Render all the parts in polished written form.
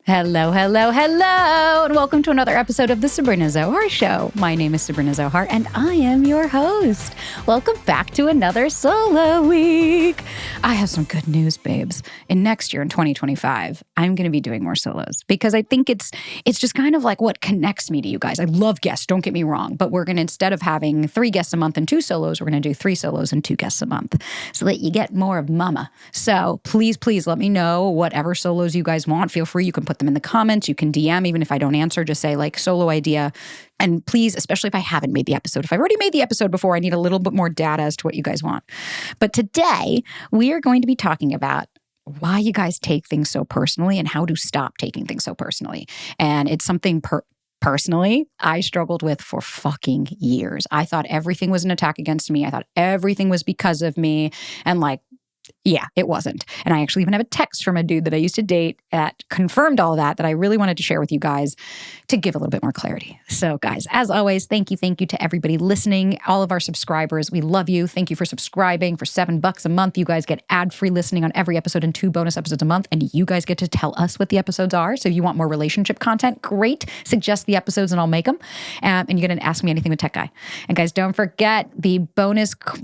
Hello, hello, hello, and welcome to another episode of the Sabrina Zohar Show. My name is Sabrina Zohar, and I am your host. Welcome back to another solo week. I have some good news, babes. In next year, in 2025, I'm going to be doing more solos because I think it's just kind of like what connects me to you guys. I love guests, don't get me wrong, but we're going to, instead of having 3 guests a month and 2 solos, we're going to do 3 solos and 2 guests a month so that you get more of mama. So please let me know whatever solos you guys want. Feel free, you can put them in the comments. You can DM, even if I don't answer, just say like solo idea. And please, especially if I haven't made the episode, if I've already made the episode before, I need a little bit more data as to what you guys want. But today we are going to be talking about why you guys take things so personally and how to stop taking things so personally. And it's something personally I struggled with for fucking years. I thought everything was an attack against me. I thought everything was because of me. And yeah, it wasn't. And I actually even have a text from a dude that I used to date that confirmed all that I really wanted to share with you guys to give a little bit more clarity. So guys, as always, thank you to everybody listening, all of our subscribers. We love you. Thank you for subscribing. For $7 a month, you guys get ad-free listening on every episode and 2 bonus episodes a month. And you guys get to tell us what the episodes are. So if you want more relationship content, great. Suggest the episodes and I'll make them. And you're going to ask me anything with Tech Guy. And guys, don't forget the breakup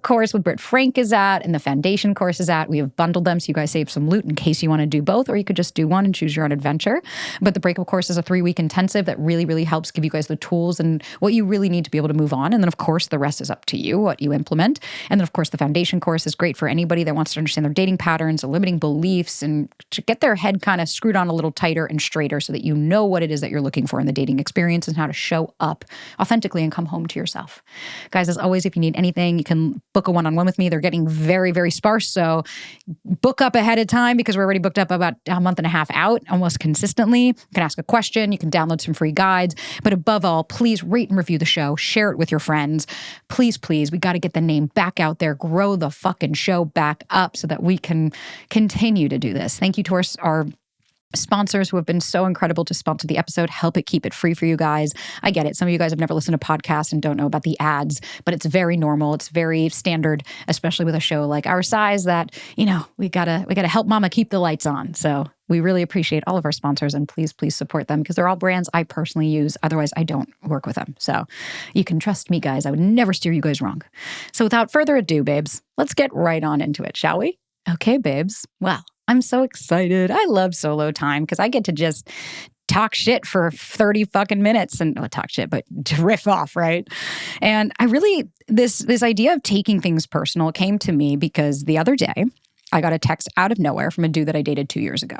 course with Britt Frank is out and the foundation course is out. We have bundled them so you guys save some loot in case you want to do both, or you could just do one and choose your own adventure. But the breakup course is a 3-week intensive that really helps give you guys the tools and what you really need to be able to move on. And then of course, the rest is up to you, what you implement. And then of course, the foundation course is great for anybody that wants to understand their dating patterns, the limiting beliefs, and to get their head kind of screwed on a little tighter and straighter so that you know what it is that you're looking for in the dating experience and how to show up authentically and come home to yourself. Guys, as always, if you need anything, you can book a one-on-one with me. They're getting very sparse, so book up ahead of time because we're already booked up about a month and a half out almost consistently. You can ask a question, you can download some free guides, but above all, please rate and review the show, share it with your friends. Please, we got to get the name back out there, grow the fucking show back up so that we can continue to do this. Thank you to our sponsors who have been so incredible to sponsor the episode, help it keep it free for you guys. I get it. Some of you guys have never listened to podcasts and don't know about the ads, but it's very normal. It's very standard, especially with a show like our size that, we gotta help mama keep the lights on. So we really appreciate all of our sponsors and please support them because they're all brands I personally use. Otherwise, I don't work with them. So you can trust me, guys. I would never steer you guys wrong. So without further ado, babes, let's get right on into it, shall we? Okay, babes. Well, I'm so excited. I love solo time because I get to just talk shit for 30 fucking minutes and not talk shit, but to riff off, right? And I really, this idea of taking things personal came to me because the other day I got a text out of nowhere from a dude that I dated 2 years ago.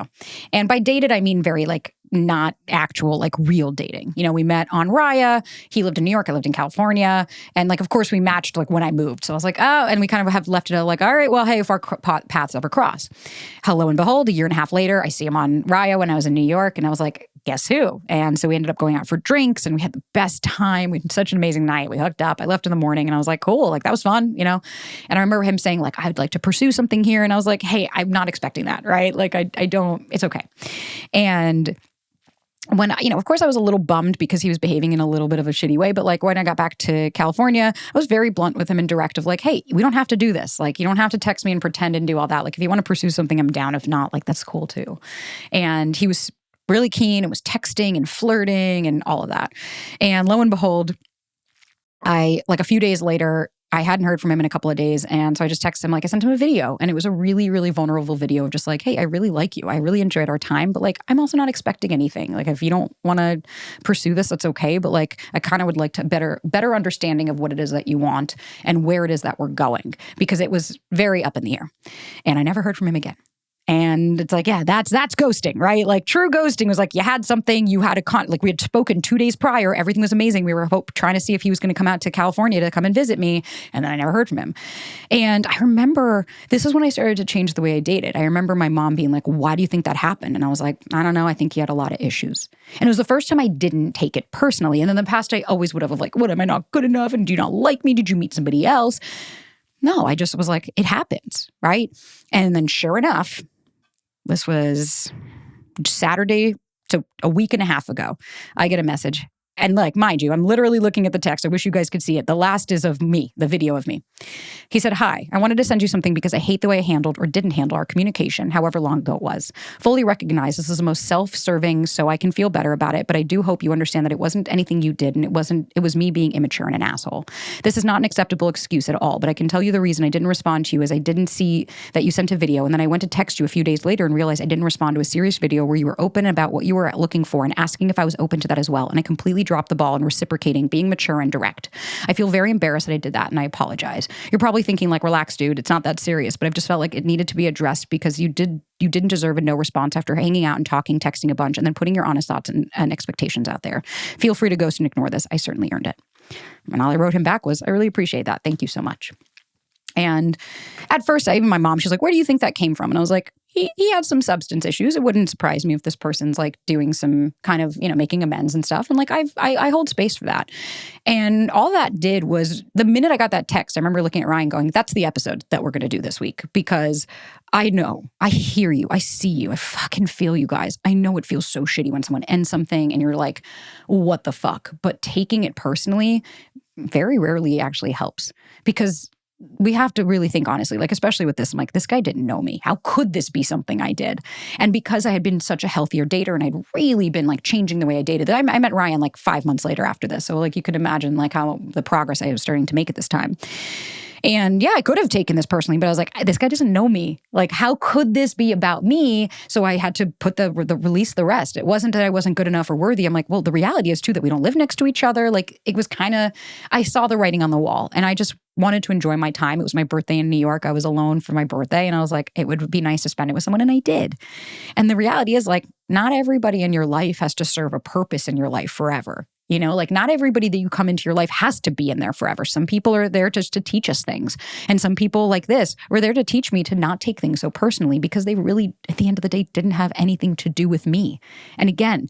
And by dated, I mean very not actual real dating. We met on Raya. He lived in New York. I lived in California. And of course we matched when I moved. So I was like, oh, and we kind of have left it all right, well, hey, if our paths ever cross. Hello and behold, 1.5 years later, I see him on Raya when I was in New York. And I was like, guess who? And so we ended up going out for drinks and we had the best time. We had such an amazing night. We hooked up. I left in the morning and I was like, cool, that was fun, And I remember him saying I'd like to pursue something here. And I was like, hey, I'm not expecting that, right? I don't, it's okay. And when, of course I was a little bummed because he was behaving in a little bit of a shitty way. But when I got back to California, I was very blunt with him and direct of hey, we don't have to do this. You don't have to text me and pretend and do all that. If you want to pursue something, I'm down. If not, that's cool too. And he was really keen and was texting and flirting and all of that. And lo and behold, a few days later, I hadn't heard from him in a couple of days. And so I just texted him, I sent him a video and it was a really vulnerable video of just hey, I really like you. I really enjoyed our time, but I'm also not expecting anything. If you don't want to pursue this, that's okay. But I kind of would like to better understanding of what it is that you want and where it is that we're going because it was very up in the air and I never heard from him again. And it's yeah, that's ghosting, right? True ghosting was you had something, you had we had spoken 2 days prior, everything was amazing. We were trying to see if he was going to come out to California to come and visit me. And then I never heard from him. And I remember, this is when I started to change the way I dated. I remember my mom being why do you think that happened? And I was I don't know. I think he had a lot of issues. And it was the first time I didn't take it personally. And in the past, I always would have what, am I not good enough? And do you not like me? Did you meet somebody else? No, I just was it happens, right? And then sure enough, this was Saturday, so a week and a half ago, I get a message. And like, mind you, I'm literally looking at the text. I wish you guys could see it. The last is of me, the video of me. He said, "Hi, I wanted to send you something because I hate the way I handled or didn't handle our communication, however long ago it was. Fully recognize this is the most self-serving, so I can feel better about it, but I do hope you understand that it wasn't anything you did, and it was me being immature and an asshole. This is not an acceptable excuse at all, but I can tell you the reason I didn't respond to you is I didn't see that you sent a video, and then I went to text you a few days later and realized I didn't respond to a serious video where you were open about what you were looking for and asking if I was open to that as well, and I completely dropped the ball in reciprocating, being mature and direct. I feel very embarrassed that I did that, and I apologize." You're probably thinking like, relax, dude, it's not that serious, but I've just felt like it needed to be addressed because you didn't deserve a no response after hanging out and talking, texting a bunch, and then putting your honest thoughts and expectations out there. Feel free to ghost and ignore this. I certainly earned it. And all I wrote him back was, "I really appreciate that. Thank you so much." And at first, even my mom, she's like, "Where do you think that came from?" And I was like, he had some substance issues. It wouldn't surprise me if this person's like doing some kind of, making amends and stuff. And like, I hold space for that. And all that did was, the minute I got that text, I remember looking at Ryan going, "That's the episode that we're going to do this week." Because I know, I hear you, I see you, I fucking feel you guys. I know it feels so shitty when someone ends something and you're like, what the fuck? But taking it personally very rarely actually helps, because we have to really think honestly, like, especially with this, I'm like, this guy didn't know me. How could this be something I did? And because I had been such a healthier dater and I'd really been like changing the way I dated, I met Ryan like 5 months later after this. So like, you could imagine like how the progress I was starting to make at this time. And yeah, I could have taken this personally, but I was like, this guy doesn't know me. Like, how could this be about me? So I had to put the release the rest. It wasn't that I wasn't good enough or worthy. I'm like, well, the reality is too that we don't live next to each other. Like, it was kind of, I saw the writing on the wall and I just wanted to enjoy my time. It was my birthday in New York. I was alone for my birthday and I was like, it would be nice to spend it with someone, and I did. And the reality is like, not everybody in your life has to serve a purpose in your life forever. Like not everybody that you come into your life has to be in there forever. Some people are there just to teach us things. And some people like this were there to teach me to not take things so personally, because they really, at the end of the day, didn't have anything to do with me. And again,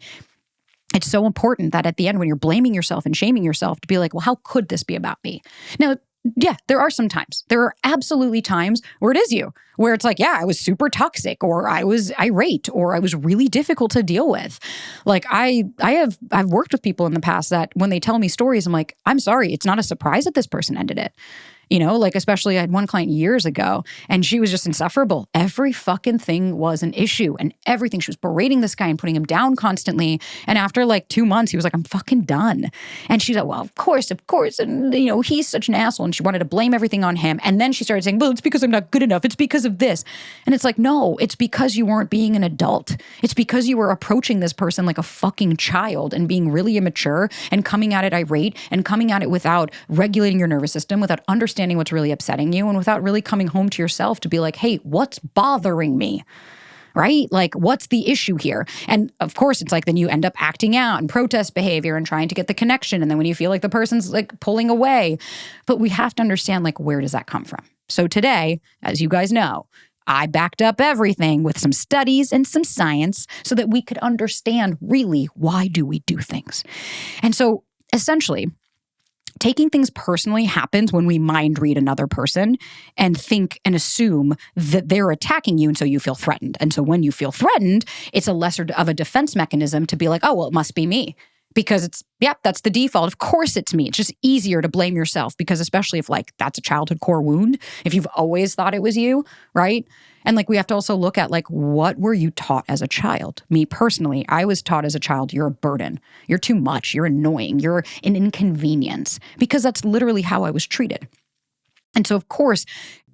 it's so important that at the end, when you're blaming yourself and shaming yourself, to be like, well, how could this be about me? Now, yeah, there are some times. There are absolutely times where it is you, where it's like, yeah, I was super toxic, or I was irate, or I was really difficult to deal with. Like I've worked with people in the past that when they tell me stories, I'm like, I'm sorry, it's not a surprise that this person ended it. Like especially I had one client years ago and she was just insufferable. Every fucking thing was an issue and everything. She was berating this guy and putting him down constantly. And after like 2 months, he was like, I'm fucking done. And she's like, well, of course. And he's such an asshole. And she wanted to blame everything on him. And then she started saying, well, it's because I'm not good enough. It's because of this. And it's like, no, it's because you weren't being an adult. It's because you were approaching this person like a fucking child and being really immature and coming at it irate and coming at it without regulating your nervous system, without understanding what's really upsetting you, and without really coming home to yourself to be like, hey, what's bothering me? Right? Like, what's the issue here? And of course, it's like then you end up acting out and protest behavior and trying to get the connection. And then when you feel like the person's like pulling away, but we have to understand, like, where does that come from? So today, as you guys know, I backed up everything with some studies and some science so that we could understand really why do we do things. And so essentially, taking things personally happens when we mind read another person and think and assume that they're attacking you, and so you feel threatened. And so when you feel threatened, it's a lesser of a defense mechanism to be like, oh, well, it must be me. Because that's the default. Of course it's me. It's just easier to blame yourself, because especially if like that's a childhood core wound, if you've always thought it was you, right? And like we have to also look at like, what were you taught as a child? Me personally, I was taught as a child, you're a burden. You're too much. You're annoying. You're an inconvenience, because that's literally how I was treated. And so of course,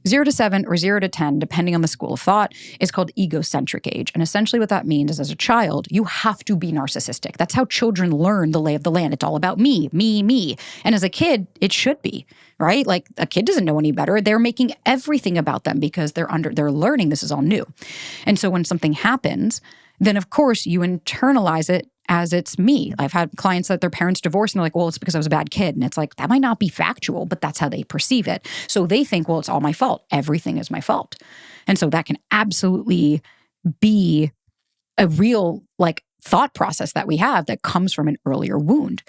0 to 7 or 0 to 10, depending on the school of thought, is called egocentric age. And essentially what that means is as a child, you have to be narcissistic. That's how children learn the lay of the land. It's all about me, me, me. And as a kid, it should be, right? Like a kid doesn't know any better. They're making everything about them because they're learning this is all new. And so when something happens, then of course you internalize it as it's me. I've had clients that their parents divorced and they're like, well, it's because I was a bad kid. And it's like, that might not be factual, but that's how they perceive it. So they think, well, it's all my fault. Everything is my fault. And so that can absolutely be a real like thought process that we have that comes from an earlier wound.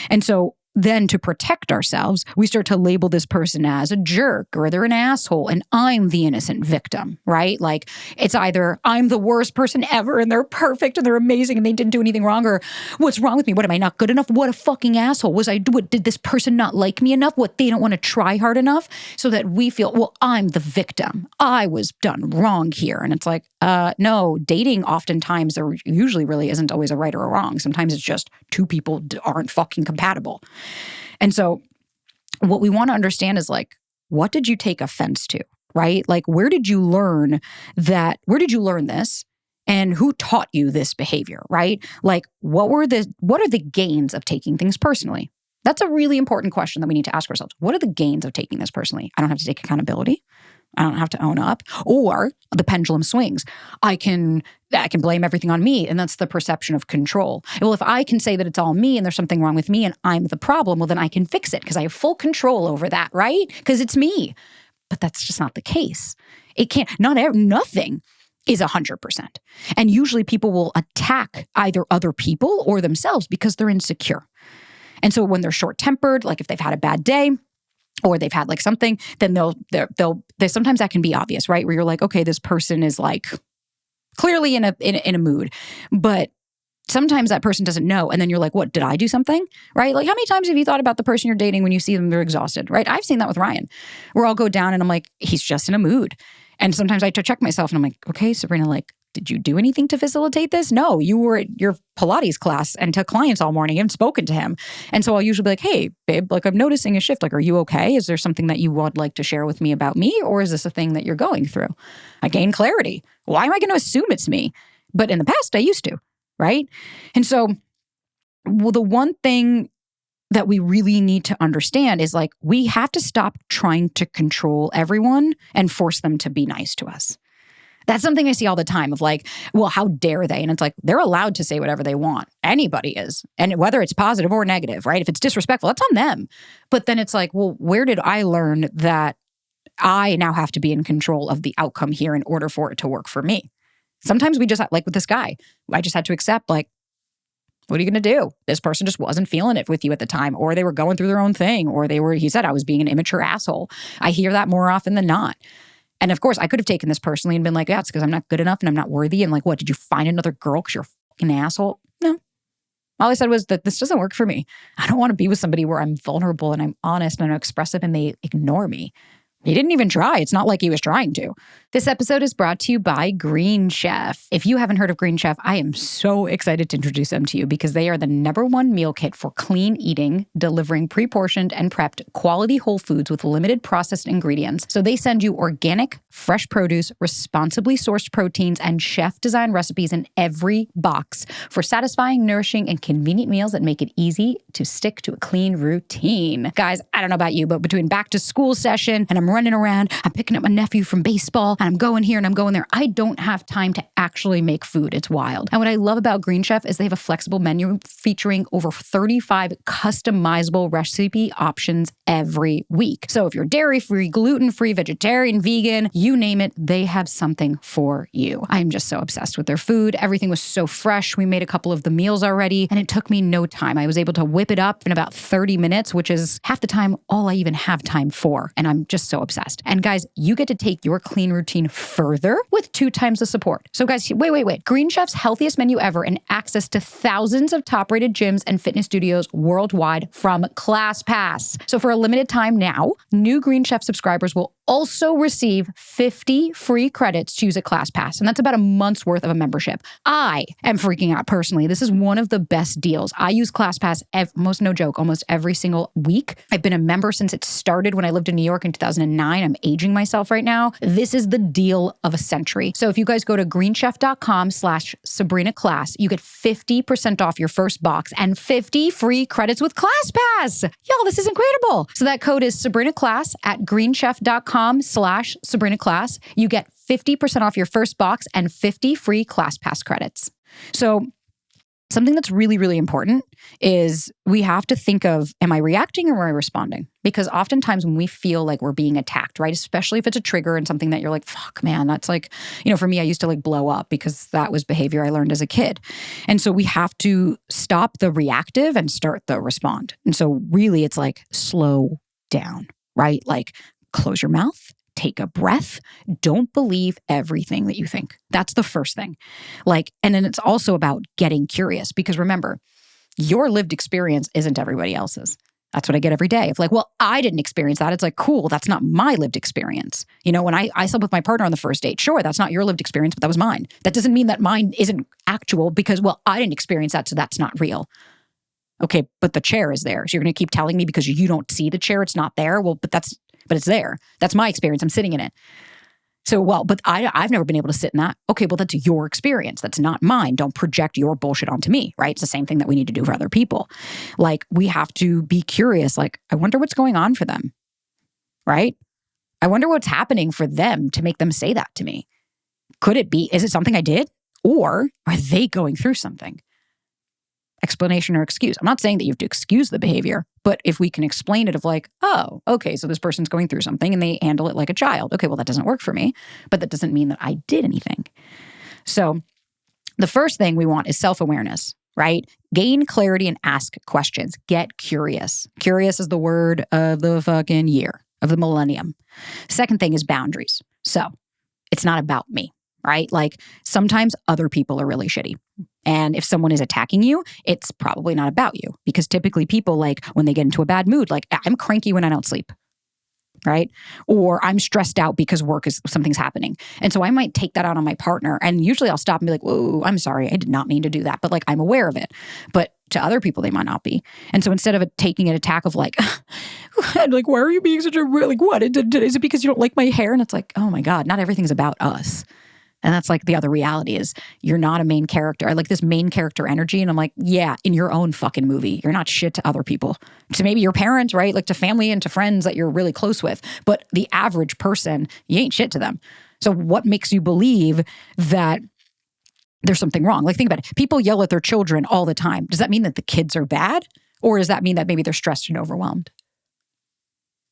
And so then to protect ourselves, we start to label this person as a jerk or they're an asshole and I'm the innocent victim, right? Like it's either I'm the worst person ever and they're perfect and they're amazing and they didn't do anything wrong, or what's wrong with me? What, am I not good enough? What a fucking asshole. Did this person not like me enough? What, they don't want to try hard enough? So that we feel, well, I'm the victim. I was done wrong here. And it's like, no, dating oftentimes or usually really isn't always a right or a wrong. Sometimes it's just two people aren't fucking compatible. And so what we want to understand is like, what did you take offense to, right? Like, where did you learn this? And who taught you this behavior, right? Like, what are the gains of taking things personally? That's a really important question that we need to ask ourselves. What are the gains of taking this personally? I don't have to take accountability. I don't have to own up. Or the pendulum swings. I can blame everything on me, and that's the perception of control. Well, if I can say that it's all me and there's something wrong with me and I'm the problem, well, then I can fix it because I have full control over that, right? Because it's me. But that's just not the case. It can't, nothing is 100%. And usually people will attack either other people or themselves because they're insecure. And so when they're short-tempered, like if they've had a bad day, or they've had like something, then they'll sometimes that can be obvious, right? Where you're like, okay, this person is like clearly in a mood, but sometimes that person doesn't know. And then you're like, what, did I do something? Right? Like how many times have you thought about the person you're dating when you see them, they're exhausted, right? I've seen that with Ryan, where I'll go down and I'm like, he's just in a mood. And sometimes I have to check myself and I'm like, okay, Sabrina, like, did you do anything to facilitate this? No, you were at your Pilates class and to clients all morning. You haven't spoken to him. And so I'll usually be like, hey, babe, like I'm noticing a shift. Like, are you okay? Is there something that you would like to share with me about me? Or is this a thing that you're going through? I gain clarity. Why am I going to assume it's me? But in the past, I used to, right? And so the one thing that we really need to understand is like, we have to stop trying to control everyone and force them to be nice to us. That's something I see all the time of like, well, how dare they? And it's like, they're allowed to say whatever they want. Anybody is. And whether it's positive or negative, right? If it's disrespectful, that's on them. But then it's like, well, where did I learn that I now have to be in control of the outcome here in order for it to work for me? Sometimes we just, like with this guy, I just had to accept like, what are you going to do? This person just wasn't feeling it with you at the time, or they were going through their own thing, or he said, I was being an immature asshole. I hear that more often than not. And of course, I could have taken this personally and been like, yeah, it's because I'm not good enough and I'm not worthy. And like, what, did you find another girl because you're a fucking asshole? No. All I said was that this doesn't work for me. I don't want to be with somebody where I'm vulnerable and I'm honest and I'm expressive and they ignore me. He didn't even try. It's not like he was trying to. This episode is brought to you by Green Chef. If you haven't heard of Green Chef, I am so excited to introduce them to you because they are the #1 meal kit for clean eating, delivering pre-portioned and prepped quality whole foods with limited processed ingredients. So they send you organic, fresh produce, responsibly sourced proteins, and chef-designed recipes in every box for satisfying, nourishing, and convenient meals that make it easy to stick to a clean routine. Guys, I don't know about you, but between back to school session and I'm running around, I'm picking up my nephew from baseball, and I'm going here and I'm going there. I don't have time to actually make food. It's wild. And what I love about Green Chef is they have a flexible menu featuring over 35 customizable recipe options every week. So if you're dairy-free, gluten-free, vegetarian, vegan, you name it, they have something for you. I'm just so obsessed with their food. Everything was so fresh. We made a couple of the meals already, and it took me no time. I was able to whip it up in about 30 minutes, which is half the time all I even have time for. And I'm just so obsessed. And guys, you get to take your clean routine further with 2 times the support. So guys, wait. Green Chef's healthiest menu ever and access to thousands of top-rated gyms and fitness studios worldwide from ClassPass. So for a limited time now, new Green Chef subscribers will also receive 50 free credits to use a ClassPass. And that's about a month's worth of a membership. I am freaking out personally. This is one of the best deals. I use ClassPass, almost every single week. I've been a member since it started when I lived in New York in 2009. I'm aging myself right now. This is the deal of a century. So if you guys go to greenchef.com/SabrinaClass, you get 50% off your first box and 50 free credits with ClassPass. Y'all, this is incredible. So that code is SabrinaClass at greenchef.com/SabrinaClass. You get 50% off your first box and 50 free ClassPass credits. So something that's really, really important is we have to think of, am I reacting or am I responding? Because oftentimes when we feel like we're being attacked, right? Especially if it's a trigger and something that you're like, fuck, man, that's like, for me, I used to like blow up because that was behavior I learned as a kid. And so we have to stop the reactive and start the respond. And so really it's like slow down, right? Like close your mouth. Take a breath. Don't believe everything that you think. That's the first thing. And then it's also about getting curious because remember, your lived experience isn't everybody else's. That's what I get every day. If like, well, I didn't experience that. It's like, cool, that's not my lived experience. When I slept with my partner on the first date, sure, that's not your lived experience, but that was mine. That doesn't mean that mine isn't actual because, well, I didn't experience that, so that's not real. Okay, but the chair is there. So you're going to keep telling me because you don't see the chair, it's not there? Well, but it's there. That's my experience. I'm sitting in it. So, but I've never been able to sit in that. Okay, well, that's your experience. That's not mine. Don't project your bullshit onto me, right? It's the same thing that we need to do for other people. Like, we have to be curious. Like, I wonder what's going on for them, right? I wonder what's happening for them to make them say that to me. Is it something I did? Or are they going through something? Explanation or excuse. I'm not saying that you have to excuse the behavior, but if we can explain it of like, oh, okay, so this person's going through something and they handle it like a child. Okay, well, that doesn't work for me, but that doesn't mean that I did anything. So the first thing we want is self-awareness, right? Gain clarity and ask questions. Get curious. Curious is the word of the fucking year, of the millennium. Second thing is boundaries. So it's not about me, right? Like sometimes other people are really shitty. And if someone is attacking you, it's probably not about you because typically people like when they get into a bad mood, like I'm cranky when I don't sleep, right? Or I'm stressed out because something's happening. And so I might take that out on my partner and usually I'll stop and be like, whoa, I'm sorry. I did not mean to do that. But like, I'm aware of it. But to other people, they might not be. And so instead of taking an attack of like, like, why are you being such a, like, what? Is it because you don't like my hair? And it's like, oh my God, not everything's about us. And that's like the other reality is you're not a main character. I like this main character energy. And I'm like, yeah, in your own fucking movie, you're not shit to other people. To maybe your parents, right? Like to family and to friends that you're really close with. But the average person, you ain't shit to them. So what makes you believe that there's something wrong? Like think about it. People yell at their children all the time. Does that mean that the kids are bad? Or does that mean that maybe they're stressed and overwhelmed?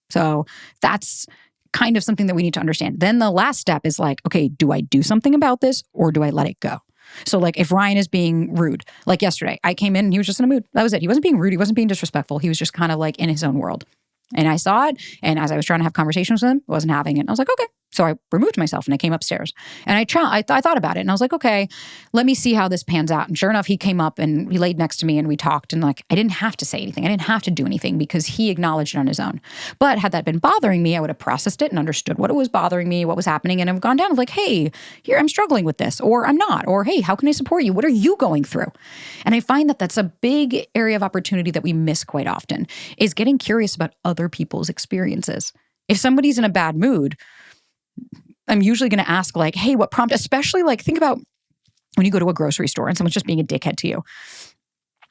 So that's kind of something that we need to understand. Then the last step is like, okay, do I do something about this or do I let it go? So like if Ryan is being rude, like yesterday, I came in and he was just in a mood. That was it. He wasn't being rude. He wasn't being disrespectful. He was just kind of like in his own world. And I saw it. And as I was trying to have conversations with him, I wasn't having it. And I was like, okay. So I removed myself and I came upstairs and I thought about it and I was like, okay, let me see how this pans out. And sure enough, he came up and he laid next to me and we talked and like, I didn't have to say anything. I didn't have to do anything because he acknowledged it on his own. But had that been bothering me, I would have processed it and understood what it was bothering me, what was happening. And I've gone down of like, hey, here, I'm struggling with this, or I'm not, or hey, how can I support you? What are you going through? And I find that that's a big area of opportunity that we miss quite often is getting curious about other people's experiences. If somebody's in a bad mood, I'm usually going to ask like, hey, what prompted, especially like think about when you go to a grocery store and someone's just being a dickhead to you.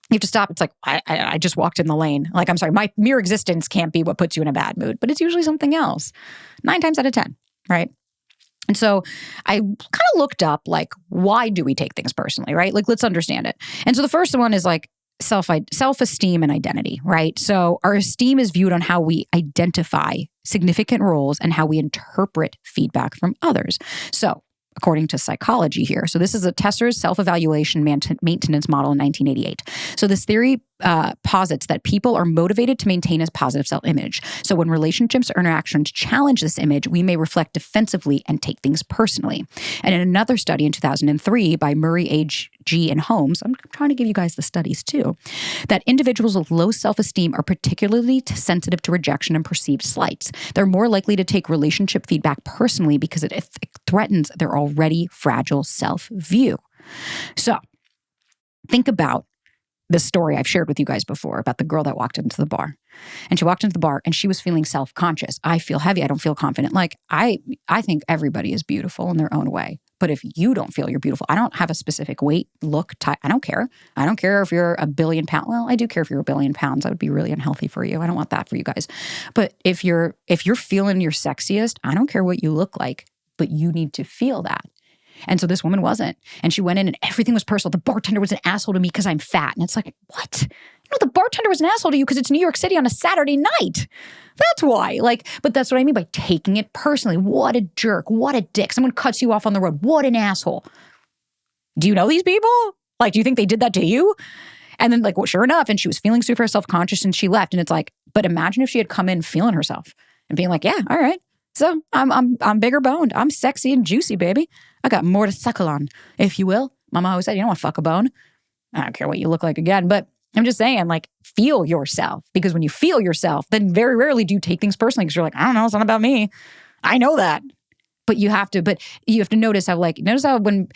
You have to stop. It's like, I just walked in the lane. Like, I'm sorry, my mere existence can't be what puts you in a bad mood, but it's usually something else 9 times out of 10, right? And so I kind of looked up like, why do we take things personally, right? Like, let's understand it. And so the first one is like, self-esteem and identity, right? So our esteem is viewed on how we identify significant roles and how we interpret feedback from others. So according to psychology here, so this is a Tesser's self-evaluation maintenance model in 1988. So this theory posits that people are motivated to maintain a positive self-image. So when relationships or interactions challenge this image, we may reflect defensively and take things personally. And in another study in 2003 by Murray, G. and Holmes, I'm trying to give you guys the studies too, that individuals with low self-esteem are particularly sensitive to rejection and perceived slights. They're more likely to take relationship feedback personally because it threatens their already fragile self-view. So think about the story I've shared with you guys before about the girl that walked into the bar. And she walked into the bar and she was feeling self-conscious. I feel heavy. I don't feel confident. Like, I think everybody is beautiful in their own way. But if you don't feel you're beautiful, I don't have a specific weight, look, type. I don't care. I don't care if you're 1 billion pounds. Well, I do care if you're 1 billion pounds. That would be really unhealthy for you. I don't want that for you guys. But if you're feeling your sexiest, I don't care what you look like, but you need to feel that. And so this woman wasn't. And she went in and everything was personal. The bartender was an asshole to me because I'm fat. And it's like, what? The bartender was an asshole to you because it's New York City on a Saturday night. That's why. But that's what I mean by taking it personally. What a jerk. What a dick. Someone cuts you off on the road. What an asshole. Do you know these people? Do you think they did that to you? And then well, sure enough, and she was feeling super self-conscious and she left. And it's but imagine if she had come in feeling herself and being like, yeah, all right. So I'm bigger boned. I'm sexy and juicy, baby. I got more to suckle on, if you will. Mama always said, you don't want to fuck a bone. I don't care what you look like again, but I'm just saying, feel yourself. Because when you feel yourself, then very rarely do you take things personally because you're like, I don't know, it's not about me. I know that. But you have to notice how when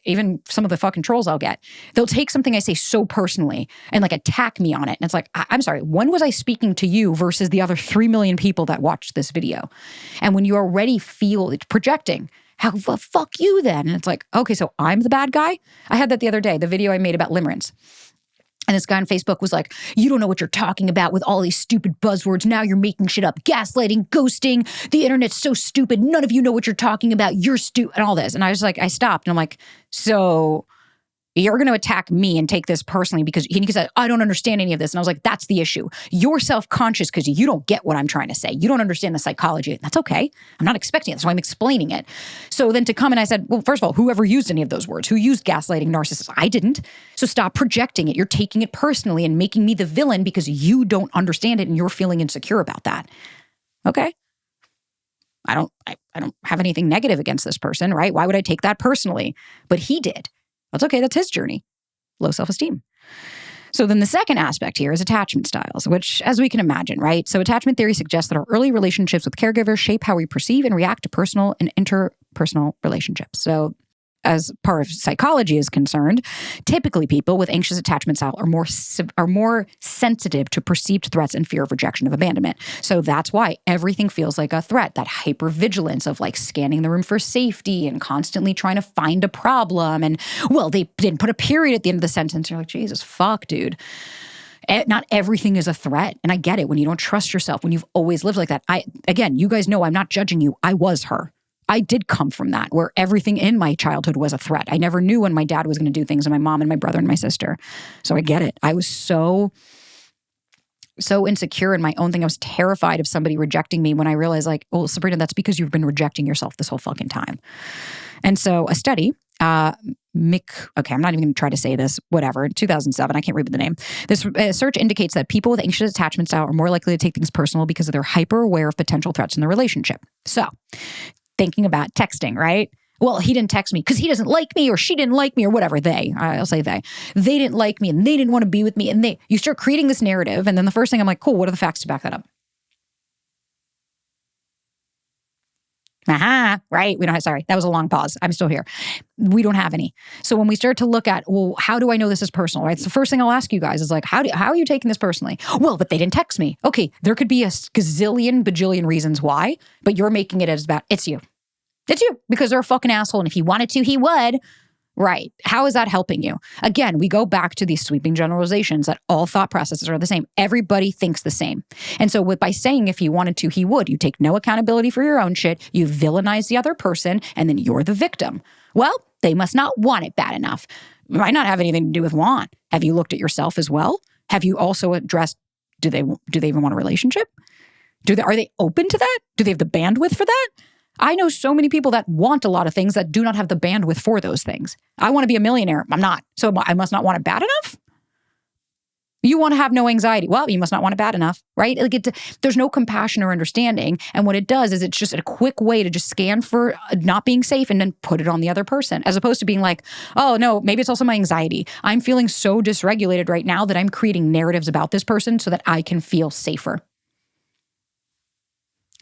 even some of the fucking trolls I'll get, they'll take something I say so personally and attack me on it. And it's I'm sorry, when was I speaking to you versus the other 3 million people that watched this video? And when you already feel it's projecting, how the fuck you then? And it's okay, so I'm the bad guy? I had that the other day, the video I made about limerence. And this guy on Facebook was like, you don't know what you're talking about with all these stupid buzzwords. Now you're making shit up. Gaslighting, ghosting. The internet's so stupid. None of you know what you're talking about. You're stupid and all this. And I was I stopped and I'm so you're going to attack me and take this personally because he said, I don't understand any of this. And I was that's the issue. You're self-conscious because you don't get what I'm trying to say. You don't understand the psychology. That's okay. I'm not expecting it. That's why I'm explaining it. So then to come and I said, well, first of all, whoever used any of those words, who used gaslighting, narcissist? I didn't. So stop projecting it. You're taking it personally and making me the villain because you don't understand it and you're feeling insecure about that. Okay. I don't have anything negative against this person, right? Why would I take that personally? But he did. That's okay. That's his journey. Low self-esteem. So then the second aspect here is attachment styles, which, as we can imagine, right? So attachment theory suggests that our early relationships with caregivers shape how we perceive and react to personal and interpersonal relationships. So as part of psychology is concerned, typically people with anxious attachment style are more sensitive to perceived threats and fear of rejection of abandonment. So that's why everything feels like a threat, that hypervigilance of scanning the room for safety and constantly trying to find a problem. And well, they didn't put a period at the end of the sentence. You're like, Jesus, fuck, dude. Not everything is a threat. And I get it when you don't trust yourself, when you've always lived like that. Again, you guys know I'm not judging you. I was her. I did come from that, where everything in my childhood was a threat. I never knew when my dad was going to do things, and my mom and my brother and my sister. So I get it. I was so insecure in my own thing. I was terrified of somebody rejecting me when I realized well, Sabrina, that's because you've been rejecting yourself this whole fucking time. And so a study, I'm not even going to try to say this, whatever, 2007, I can't read the name. This research indicates that people with anxious attachment style are more likely to take things personal because they're hyper aware of potential threats in the relationship. So thinking about texting, right? Well, he didn't text me because he doesn't like me or she didn't like me or whatever. I'll say they didn't like me and they didn't want to be with me. And you start creating this narrative. And then the first thing I'm like, cool, what are the facts to back that up? Right? That was a long pause. I'm still here. We don't have any. So when we start to look at, well, how do I know this is personal, right? So the first thing I'll ask you guys is how are you taking this personally? Well, but they didn't text me. Okay, there could be a gazillion, bajillion reasons why, but you're making it as about, it's you. It's you because they're a fucking asshole. And if he wanted to, he would. Right. How is that helping you? Again, we go back to these sweeping generalizations that all thought processes are the same. Everybody thinks the same. And so by saying if he wanted to, he would, you take no accountability for your own shit. You villainize the other person and then you're the victim. Well, they must not want it bad enough. It might not have anything to do with want. Have you looked at yourself as well? Have you also addressed, do they even want a relationship? Are they open to that? Do they have the bandwidth for that? I know so many people that want a lot of things that do not have the bandwidth for those things. I want to be a millionaire. I'm not. So I must not want it bad enough? You want to have no anxiety. Well, you must not want it bad enough, right? There's no compassion or understanding. And what it does is it's just a quick way to just scan for not being safe and then put it on the other person, as opposed to being like, oh, no, maybe it's also my anxiety. I'm feeling so dysregulated right now that I'm creating narratives about this person so that I can feel safer.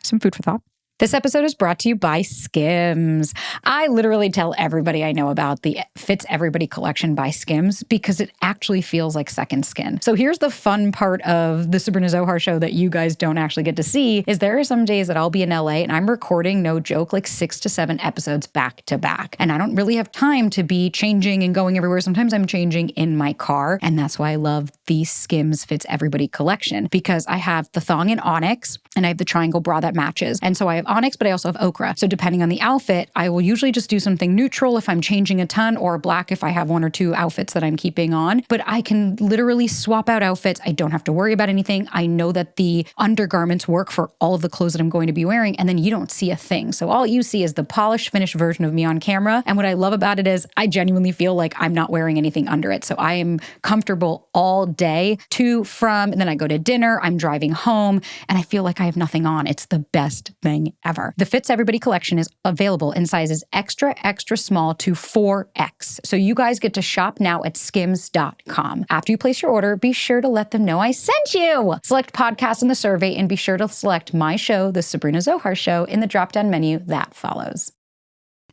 Some food for thought. This episode is brought to you by Skims. I literally tell everybody I know about the Fits Everybody collection by Skims because it actually feels like second skin. So here's the fun part of the Sabrina Zohar show that you guys don't actually get to see is there are some days that I'll be in LA and I'm recording, no joke, 6 to 7 episodes back to back. And I don't really have time to be changing and going everywhere. Sometimes I'm changing in my car. And that's why I love the Skims Fits Everybody collection because I have the thong in onyx and I have the triangle bra that matches. And so I have onyx, but I also have ochre. So depending on the outfit, I will usually just do something neutral if I'm changing a ton, or black if I have one or two outfits that I'm keeping on. But I can literally swap out outfits. I don't have to worry about anything. I know that the undergarments work for all of the clothes that I'm going to be wearing, and then you don't see a thing. So all you see is the polished, finished version of me on camera. And what I love about it is I genuinely feel like I'm not wearing anything under it. So I am comfortable all day to, from, and then I go to dinner, I'm driving home, and I feel like I have nothing on. It's the best thing ever. The Fits Everybody collection is available in sizes extra, extra small to 4X. So you guys get to shop now at skims.com. After you place your order, be sure to let them know I sent you. Select podcast in the survey and be sure to select my show, The Sabrina Zohar Show, in the drop-down menu that follows.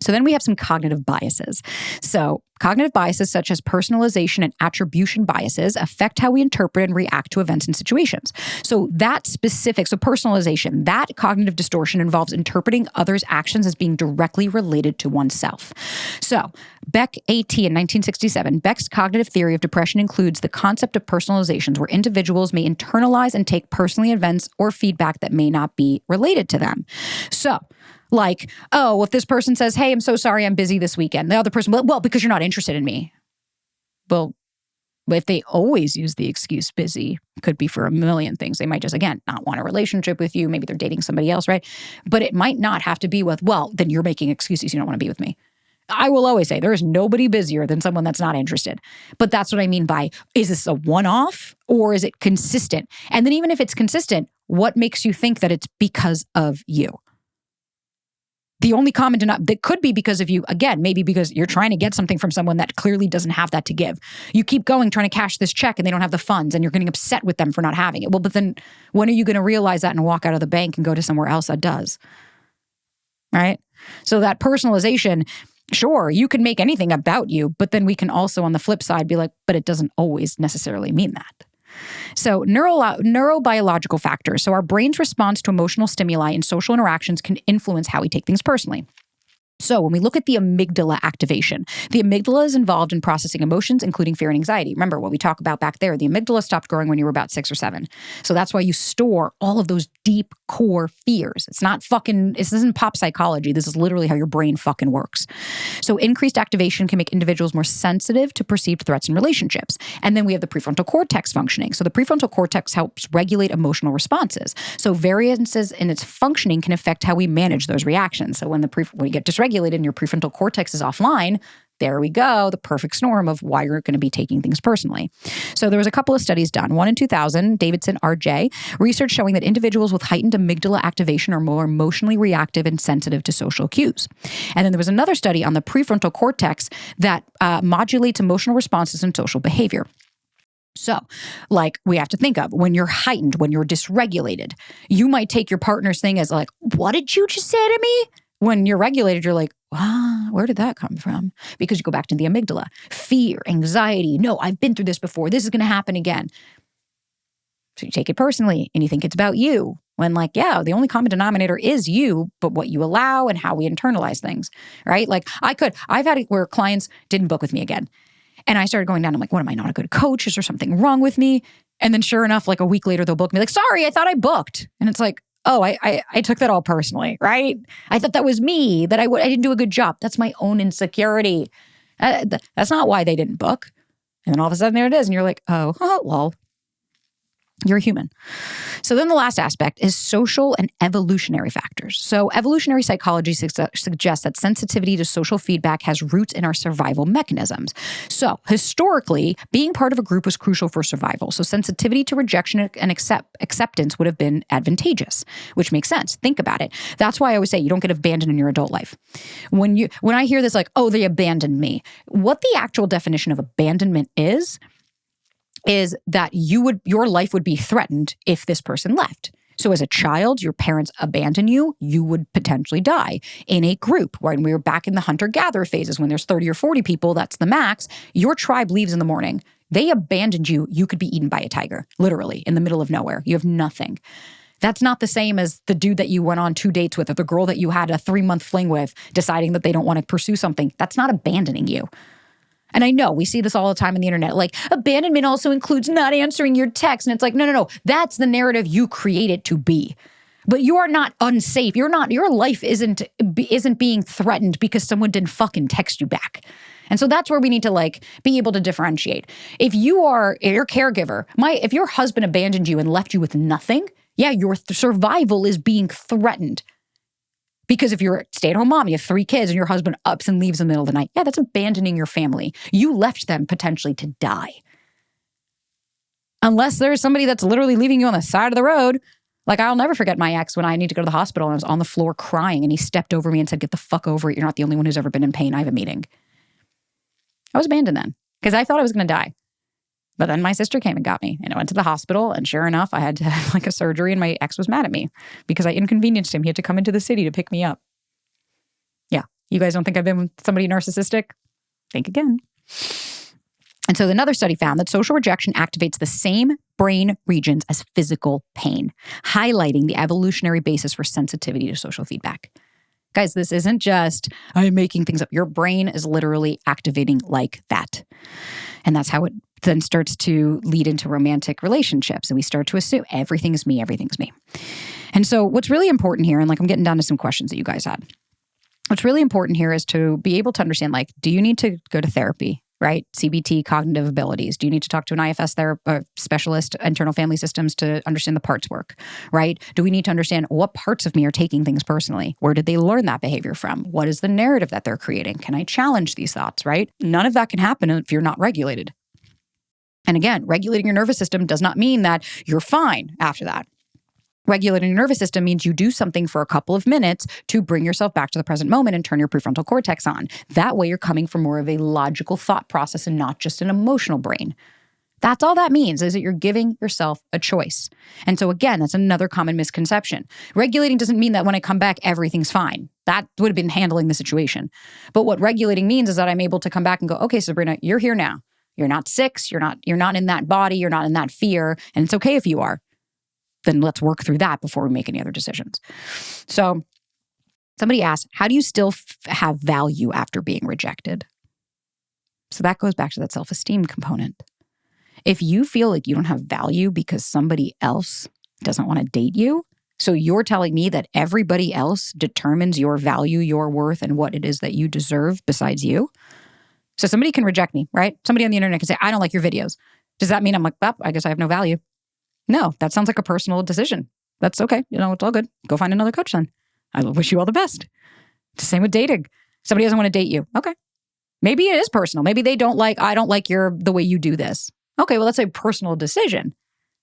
So then we have some cognitive biases. So cognitive biases such as personalization and attribution biases affect how we interpret and react to events and situations. So that specific, so personalization, that cognitive distortion involves interpreting others' actions as being directly related to oneself. So Beck A.T. in 1967, Beck's cognitive theory of depression includes the concept of personalizations where individuals may internalize and take personally events or feedback that may not be related to them. So like, oh, if this person says, hey, I'm so sorry, I'm busy this weekend. The other person, well, because you're not interested in me. Well, if they always use the excuse busy, could be for a million things. They might just, again, not want a relationship with you. Maybe they're dating somebody else, right? But it might not have to be with, well, then you're making excuses. You don't want to be with me. I will always say there is nobody busier than someone that's not interested. But that's what I mean by, is this a one-off or is it consistent? And then even if it's consistent, what makes you think that it's because of you? The only common denominator that could be because of you, again, maybe because you're trying to get something from someone that clearly doesn't have that to give. You keep going, trying to cash this check and they don't have the funds and you're getting upset with them for not having it. Well, but then when are you going to realize that and walk out of the bank and go to somewhere else that does? Right? So that personalization, sure, you can make anything about you, but then we can also on the flip side be like, but it doesn't always necessarily mean that. So neurobiological factors. So our brain's response to emotional stimuli and social interactions can influence how we take things personally. So when we look at the amygdala activation, the amygdala is involved in processing emotions, including fear and anxiety. Remember what we talked about back there, the amygdala stopped growing when you were about 6 or 7. So that's why you store all of those deep core fears. It's not this isn't pop psychology. This is literally how your brain fucking works. So increased activation can make individuals more sensitive to perceived threats in relationships. And then we have the prefrontal cortex functioning. So the prefrontal cortex helps regulate emotional responses. So variances in its functioning can affect how we manage those reactions. So when you get dysregulated and your prefrontal cortex is offline, there we go, the perfect storm of why you're going to be taking things personally. So there was a couple of studies done. One in 2000, Davidson, R.J., research showing that individuals with heightened amygdala activation are more emotionally reactive and sensitive to social cues. And then there was another study on the prefrontal cortex that modulates emotional responses and social behavior. So, like, we have to think of when you're heightened, when you're dysregulated, you might take your partner's thing as like, what did you just say to me? When you're regulated, you're like, wow, where did that come from? Because you go back to the amygdala. Fear, anxiety. No, I've been through this before. This is going to happen again. So you take it personally and you think it's about you. When like, yeah, the only common denominator is you, but what you allow and how we internalize things, right? Like I've had it where clients didn't book with me again. And I started going down. I'm like, what, am I not a good coach? Is there something wrong with me? And then sure enough, like a week later, they'll book me like, sorry, I thought I booked. And it's like, oh, I took that all personally, right? I thought that was me, that I didn't do a good job. That's my own insecurity. That's not why they didn't book. And then all of a sudden there it is. And you're like, oh, well, you're a human. So then the last aspect is social and evolutionary factors. So evolutionary psychology suggests that sensitivity to social feedback has roots in our survival mechanisms. So historically, being part of a group was crucial for survival. So sensitivity to rejection and acceptance would have been advantageous, which makes sense. Think about it. That's why I always say you don't get abandoned in your adult life. When I hear this like, oh, they abandoned me, what the actual definition of abandonment is that your life would be threatened if this person left. So as a child, your parents abandon you, you would potentially die. In a group, when we were back in the hunter-gatherer phases, when there's 30 or 40 people, that's the max, your tribe leaves in the morning. They abandoned you, you could be eaten by a tiger, literally, in the middle of nowhere. You have nothing. That's not the same as the dude that you went on 2 dates with or the girl that you had a 3-month fling with, deciding that they don't want to pursue something. That's not abandoning you. And I know we see this all the time on the internet, like abandonment also includes not answering your text. And it's like, no. That's the narrative you create it to be. But you are not unsafe. Your life isn't being threatened because someone didn't fucking text you back. And so that's where we need to like be able to differentiate. If you're a caregiver, if your husband abandoned you and left you with nothing, yeah, your survival is being threatened. Because if you're a stay-at-home mom, you have 3 kids and your husband ups and leaves in the middle of the night, yeah, that's abandoning your family. You left them potentially to die. Unless there's somebody that's literally leaving you on the side of the road. Like, I'll never forget my ex when I need to go to the hospital and I was on the floor crying and he stepped over me and said, get the fuck over it. You're not the only one who's ever been in pain. I have a meeting. I was abandoned then because I thought I was going to die. But then my sister came and got me and I went to the hospital and sure enough, I had to have like a surgery and my ex was mad at me because I inconvenienced him. He had to come into the city to pick me up. Yeah. You guys don't think I've been with somebody narcissistic? Think again. And so another study found that social rejection activates the same brain regions as physical pain, highlighting the evolutionary basis for sensitivity to social feedback. Guys, this isn't just, I'm making things up. Your brain is literally activating like that. And that's how it then starts to lead into romantic relationships. And we start to assume everything is me, everything's me. And so what's really important here, and like I'm getting down to some questions that you guys had. What's really important here is to be able to understand, like, do you need to go to therapy? Right? CBT, cognitive abilities. Do you need to talk to an IFS specialist, internal family systems, to understand the parts work, right? Do we need to understand what parts of me are taking things personally? Where did they learn that behavior from? What is the narrative that they're creating? Can I challenge these thoughts, right? None of that can happen if you're not regulated. And again, regulating your nervous system does not mean that you're fine after that. Regulating your nervous system means you do something for a couple of minutes to bring yourself back to the present moment and turn your prefrontal cortex on. That way you're coming from more of a logical thought process and not just an emotional brain. That's all that means, is that you're giving yourself a choice. And so again, that's another common misconception. Regulating doesn't mean that when I come back, everything's fine. That would have been handling the situation. But what regulating means is that I'm able to come back and go, okay, Sabrina, you're here now. You're not 6. You're not in that body. You're not in that fear. And it's okay if you are. Then let's work through that before we make any other decisions. So somebody asked, how do you still have value after being rejected? So that goes back to that self-esteem component. If you feel like you don't have value because somebody else doesn't want to date you, so you're telling me that everybody else determines your value, your worth, and what it is that you deserve besides you? So somebody can reject me, right? Somebody on the internet can say, I don't like your videos. Does that mean I'm like, well, I guess I have no value? No, that sounds like a personal decision. That's okay. It's all good. Go find another coach then. I wish you all the best. It's the same with dating. Somebody doesn't want to date you. Okay. Maybe it is personal. Maybe I don't like the way you do this. Okay, well, that's a personal decision.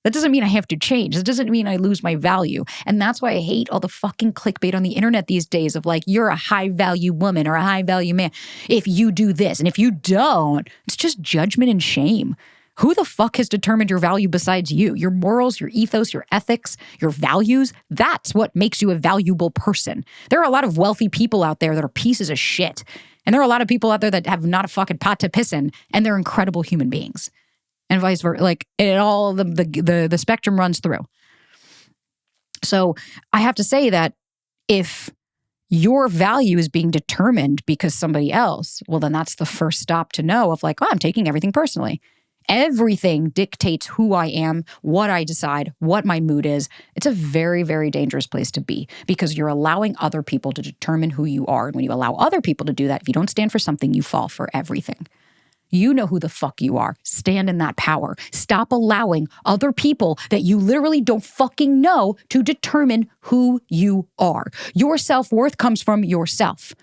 That doesn't mean I have to change. That doesn't mean I lose my value. And that's why I hate all the fucking clickbait on the internet these days of like, you're a high value woman or a high value man if you do this. And if you don't, it's just judgment and shame. Who the fuck has determined your value besides you? Your morals, your ethos, your ethics, your values, that's what makes you a valuable person. There are a lot of wealthy people out there that are pieces of shit. And there are a lot of people out there that have not a fucking pot to piss in, and they're incredible human beings. And vice versa. Like, it all, the spectrum runs through. So I have to say that if your value is being determined because somebody else, well, then that's the first stop to know of like, oh, I'm taking everything personally. Everything dictates who I am, what I decide, what my mood is. It's a very, very dangerous place to be because you're allowing other people to determine who you are. And when you allow other people to do that, if you don't stand for something, you fall for everything. You know who the fuck you are. Stand in that power. Stop allowing other people that you literally don't fucking know to determine who you are. Your self-worth comes from yourself.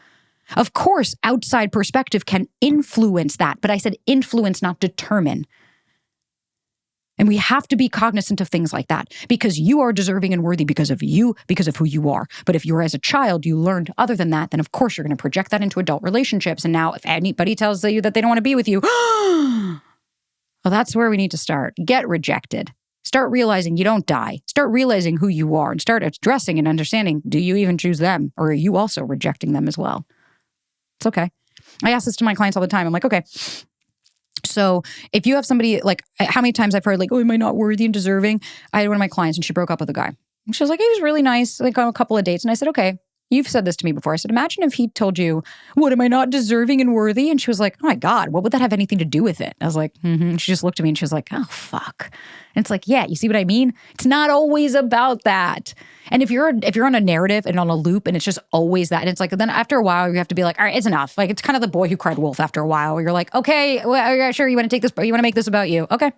Of course, outside perspective can influence that, but I said influence, not determine. And we have to be cognizant of things like that because you are deserving and worthy because of you, because of who you are. But if you're as a child, you learned other than that, then of course you're going to project that into adult relationships. And now if anybody tells you that they don't want to be with you, well, that's where we need to start. Get rejected. Start realizing you don't die. Start realizing who you are and start addressing and understanding, do you even choose them or are you also rejecting them as well? It's okay. I ask this to my clients all the time. I'm like, okay, so if you have somebody, like, how many times I've heard like, oh, am I not worthy and deserving? I had one of my clients and she broke up with a guy. And she was like, he was really nice, like on a couple of dates. And I said, okay, You've said this to me before. I said, imagine if he told you, what, am I not deserving and worthy? And she was like, oh my God, what would that have anything to do with it? I was like, mm-hmm. She just looked at me and she was like, oh, fuck. And it's like, yeah, you see what I mean? It's not always about that. And if you're on a narrative and on a loop and it's just always that, and it's like, then after a while, you have to be like, all right, it's enough. Like, it's kind of the boy who cried wolf after a while where you're like, okay, well, yeah, sure, you want to take this, you want to make this about you. Okay.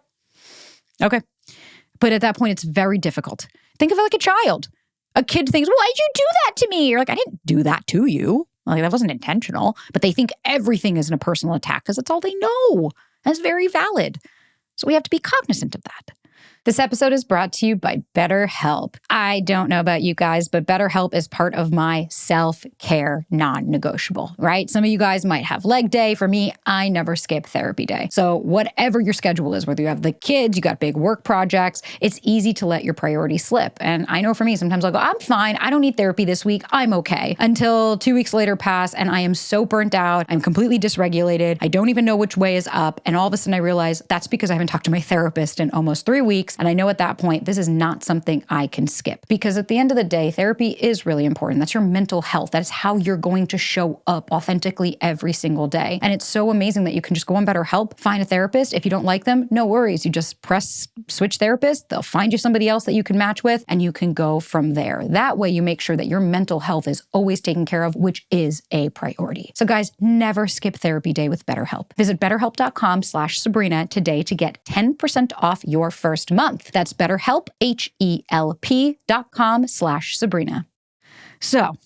But at that point, it's very difficult. Think of it like a child. A kid thinks, why'd you do that to me? You're like, I didn't do that to you. Like, that wasn't intentional. But they think everything is a personal attack because that's all they know. That's very valid. So we have to be cognizant of that. This episode is brought to you by BetterHelp. I don't know about you guys, but BetterHelp is part of my self-care non-negotiable, right? Some of you guys might have leg day. For me, I never skip therapy day. So whatever your schedule is, whether you have the kids, you got big work projects, it's easy to let your priorities slip. And I know for me, sometimes I'll go, I'm fine. I don't need therapy this week. I'm okay. Until 2 weeks later pass and I am so burnt out. I'm completely dysregulated. I don't even know which way is up. And all of a sudden I realize that's because I haven't talked to my therapist in almost 3 weeks. And I know at that point, this is not something I can skip. Because at the end of the day, therapy is really important. That's your mental health. That is how you're going to show up authentically every single day. And it's so amazing that you can just go on BetterHelp, find a therapist. If you don't like them, no worries. You just press switch therapist. They'll find you somebody else that you can match with, and you can go from there. That way, you make sure that your mental health is always taken care of, which is a priority. So guys, never skip therapy day with BetterHelp. Visit BetterHelp.com/Sabrina today to get 10% off your first month. That's BetterHelp, HELP.com/Sabrina. So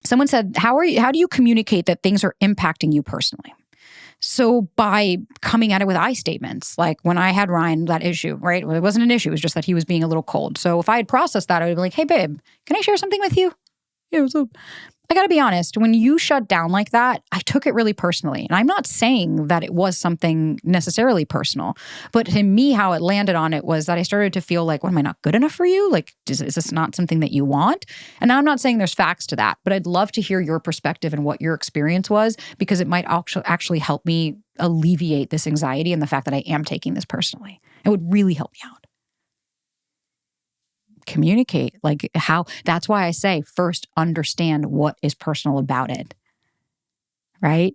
someone said, how do you communicate that things are impacting you personally? So by coming at it with I statements, like when I had Ryan, that issue, right? Well, it wasn't an issue. It was just that he was being a little cold. So if I had processed that, I would be like, hey, babe, can I share something with you? Yeah, what's up? I got to be honest, when you shut down like that, I took it really personally. And I'm not saying that it was something necessarily personal, but to me, how it landed on it was that I started to feel like, what, am I not good enough for you? Like, is this not something that you want? And now I'm not saying there's facts to that, but I'd love to hear your perspective and what your experience was, because it might actually help me alleviate this anxiety and the fact that I am taking this personally. It would really help me out. Communicate, like how, that's why I say first understand what is personal about it, right?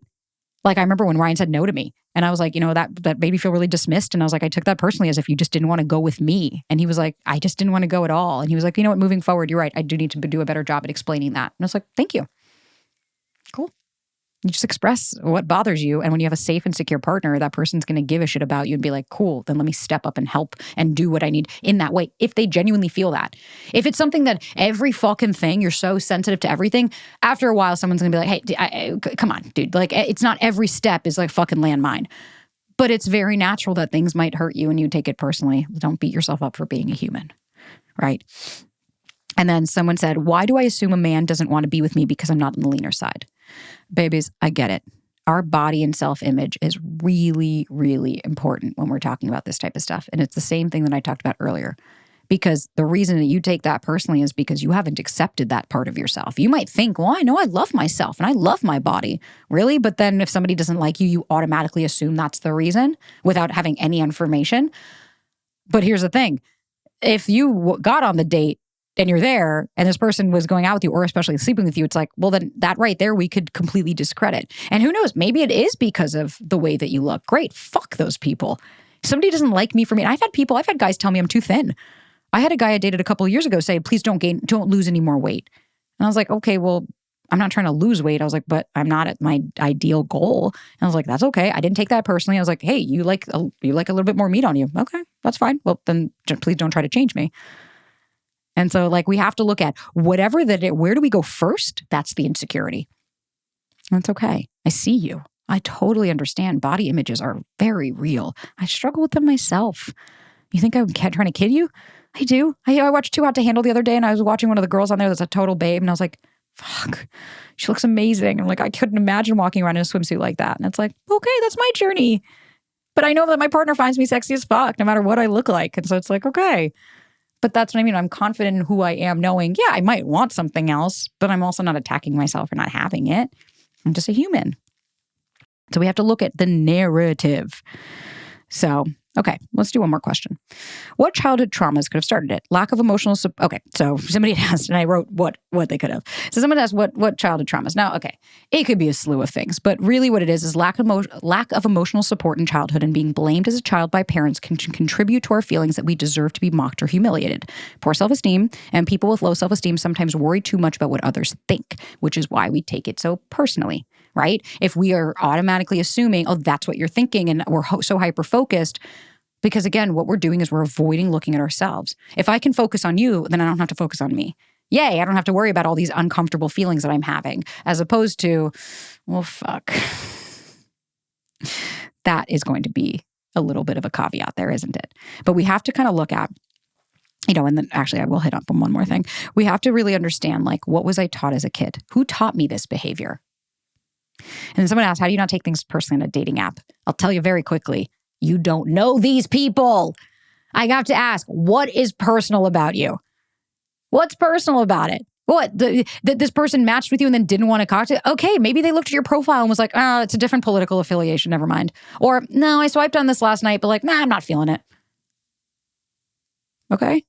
Like I remember when Ryan said no to me and I was like, that made me feel really dismissed. And I was like, I took that personally as if you just didn't want to go with me. And he was like, I just didn't want to go at all. And he was like, you know what, moving forward, you're right. I do need to do a better job at explaining that. And I was like, thank you. Cool. You just express what bothers you. And when you have a safe and secure partner, that person's going to give a shit about you and be like, cool, then let me step up and help and do what I need in that way. If they genuinely feel that. If it's something that every fucking thing, you're so sensitive to everything, after a while, someone's going to be like, hey, come on, dude. Like, it's not every step is like fucking landmine. But it's very natural that things might hurt you and you take it personally. Don't beat yourself up for being a human, right? And then someone said, why do I assume a man doesn't want to be with me because I'm not on the leaner side? Babies, I get it. Our body and self-image is really, really important when we're talking about this type of stuff. And it's the same thing that I talked about earlier. Because the reason that you take that personally is because you haven't accepted that part of yourself. You might think, well, I know I love myself and I love my body. Really? But then if somebody doesn't like you, you automatically assume that's the reason without having any information. But here's the thing. If you got on the date and you're there and this person was going out with you or especially sleeping with you, it's like, well, then that right there, we could completely discredit. And who knows, maybe it is because of the way that you look. Great. Fuck those people. Somebody doesn't like me for me. And I've had guys tell me I'm too thin. I had a guy I dated a couple of years ago say, please don't lose any more weight. And I was like, okay, well, I'm not trying to lose weight. I was like, but I'm not at my ideal goal. And I was like, that's okay. I didn't take that personally. I was like, hey, you like a little bit more meat on you. Okay, that's fine. Well, then please don't try to change me. And so like we have to look at where do we go first? That's the insecurity. That's okay. I see you. I totally understand. Body images are very real. I struggle with them myself. You think I'm trying to kid you? I do. I watched Too Hot to Handle the other day and I was watching one of the girls on there that's a total babe and I was like, fuck, she looks amazing. I'm like, I couldn't imagine walking around in a swimsuit like that. And it's like, okay, that's my journey. But I know that my partner finds me sexy as fuck no matter what I look like. And so it's like, okay. But that's what I mean. I'm confident in who I am, knowing, yeah, I might want something else, but I'm also not attacking myself for not having it. I'm just a human. So we have to look at the narrative. So, okay, let's do one more question. What childhood traumas could have started it? Lack of emotional support. Okay, so somebody asked, and I wrote what they could have. So someone asked what childhood traumas. Now, okay, it could be a slew of things, but really what it is lack of emotional support in childhood, and being blamed as a child by parents can contribute to our feelings that we deserve to be mocked or humiliated. Poor self-esteem, and people with low self-esteem sometimes worry too much about what others think, which is why we take it so personally, right? If we are automatically assuming, oh, that's what you're thinking, and we're so hyper-focused, because again, what we're doing is we're avoiding looking at ourselves. If I can focus on you, then I don't have to focus on me. Yay, I don't have to worry about all these uncomfortable feelings that I'm having, as opposed to, well, fuck. That is going to be a little bit of a caveat there, isn't it? But we have to kind of look at, and then actually I will hit up on one more thing. We have to really understand, like, what was I taught as a kid? Who taught me this behavior? And then someone asked, how do you not take things personally in a dating app? I'll tell you very quickly. You don't know these people. I have to ask, what is personal about you? What's personal about it? What? That this person matched with you and then didn't want to talk to? Okay, maybe they looked at your profile and was like, oh, it's a different political affiliation, never mind. Or, no, I swiped on this last night, but like, nah, I'm not feeling it. Okay.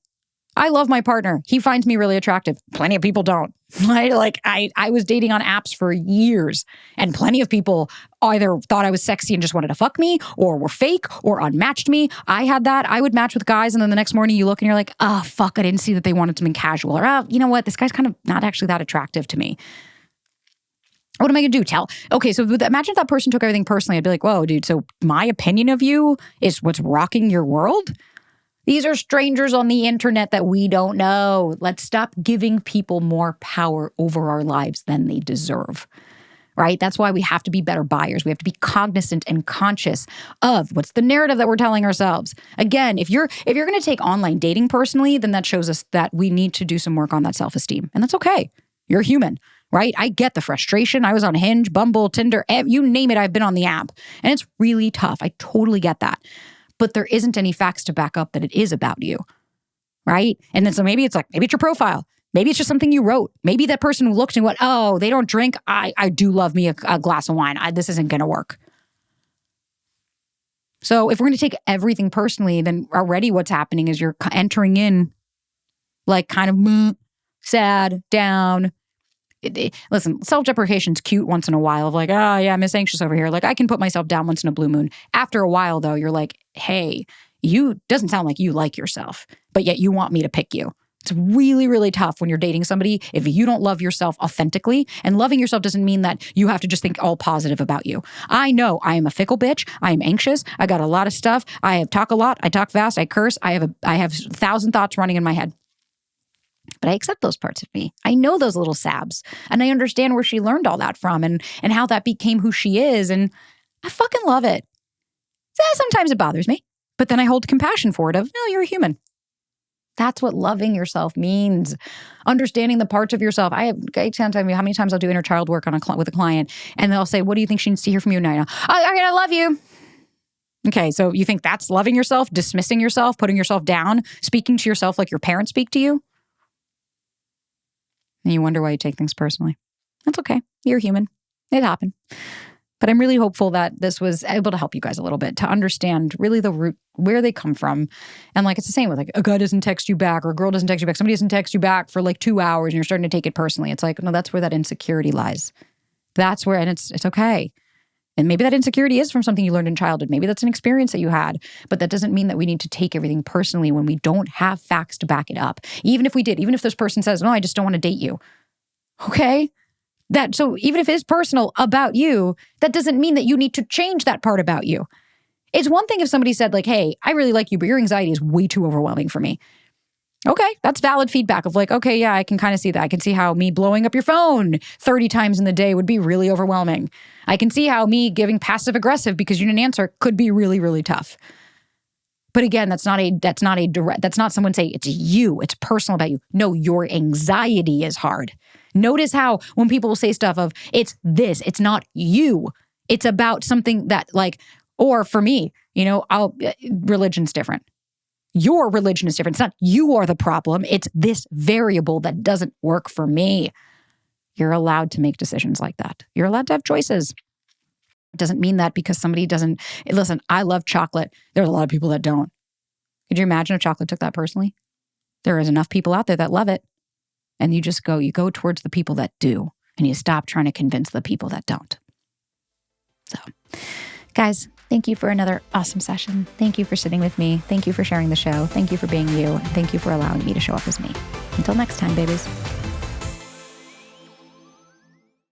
I love my partner. He finds me really attractive. Plenty of people don't. Right? Like I was dating on apps for years, and plenty of people either thought I was sexy and just wanted to fuck me, or were fake, or unmatched me. I had that. I would match with guys, and then the next morning you look and you're like, oh, fuck, I didn't see that they wanted something casual. Or, oh, you know what? This guy's kind of not actually that attractive to me. What am I going to do? Okay, so imagine if that person took everything personally. I'd be like, whoa, dude, so my opinion of you is what's rocking your world? These are strangers on the internet that we don't know. Let's stop giving people more power over our lives than they deserve, right? That's why we have to be better buyers. We have to be cognizant and conscious of what's the narrative that we're telling ourselves. Again, if you're going to take online dating personally, then that shows us that we need to do some work on that self-esteem. And that's okay. You're human, right? I get the frustration. I was on Hinge, Bumble, Tinder, you name it, I've been on the app. And it's really tough. I totally get that. But there isn't any facts to back up that it is about you, right? And then so maybe it's your profile. Maybe it's just something you wrote. Maybe that person looked and went, oh, they don't drink. I do love me a glass of wine. This isn't going to work. So if we're going to take everything personally, then already what's happening is you're entering in like kind of sad, down. Listen, self-deprecation's cute once in a while of like, oh yeah, Miss Anxious over here. Like I can put myself down once in a blue moon. After a while though, you're like, hey, you doesn't sound like you like yourself, but yet you want me to pick you. It's really, really tough when you're dating somebody if you don't love yourself authentically. And loving yourself doesn't mean that you have to just think all positive about you. I know I am a fickle bitch. I am anxious. I got a lot of stuff. I talk a lot. I talk fast. I curse. I have 1,000 thoughts running in my head. But I accept those parts of me. I know those little sabs. And I understand where she learned all that from and how that became who she is. And I fucking love it. Sometimes it bothers me. But then I hold compassion for it of, no, you're a human. That's what loving yourself means. Understanding the parts of yourself. I can't tell you how many times I'll do inner child work with a client. And they'll say, what do you think she needs to hear from you now? I love you. Okay, so you think that's loving yourself, dismissing yourself, putting yourself down, speaking to yourself like your parents speak to you? And you wonder why you take things personally. That's okay. You're human. It happened. But I'm really hopeful that this was able to help you guys a little bit to understand really the root, where they come from. And like it's the same with like a guy doesn't text you back or a girl doesn't text you back. Somebody doesn't text you back for like 2 hours and you're starting to take it personally. It's like, no, that's where that insecurity lies. That's where, and it's okay. And maybe that insecurity is from something you learned in childhood. Maybe that's an experience that you had. But that doesn't mean that we need to take everything personally when we don't have facts to back it up. Even if we did, even if this person says, no, I just don't want to date you. Okay? So even if it is personal about you, that doesn't mean that you need to change that part about you. It's one thing if somebody said like, hey, I really like you, but your anxiety is way too overwhelming for me. Okay, that's valid feedback of like, okay, yeah, I can kind of see that. I can see how me blowing up your phone 30 times in the day would be really overwhelming. I can see how me giving passive aggressive because you didn't answer could be really, really tough. But again, that's not someone saying it's you, it's personal about you. No, your anxiety is hard. Notice how when people will say stuff of it's this, it's not you. It's about something that like, or for me, religion's different. Your religion is different. It's not you are the problem. It's this variable that doesn't work for me. You're allowed to make decisions like that. You're allowed to have choices. It doesn't mean that because somebody doesn't, listen, I love chocolate. There's a lot of people that don't. Could you imagine if chocolate took that personally? There is enough people out there that love it. And you go towards the people that do, and you stop trying to convince the people that don't. So, guys, thank you for another awesome session. Thank you for sitting with me. Thank you for sharing the show. Thank you for being you. And thank you for allowing me to show up as me. Until next time, babies.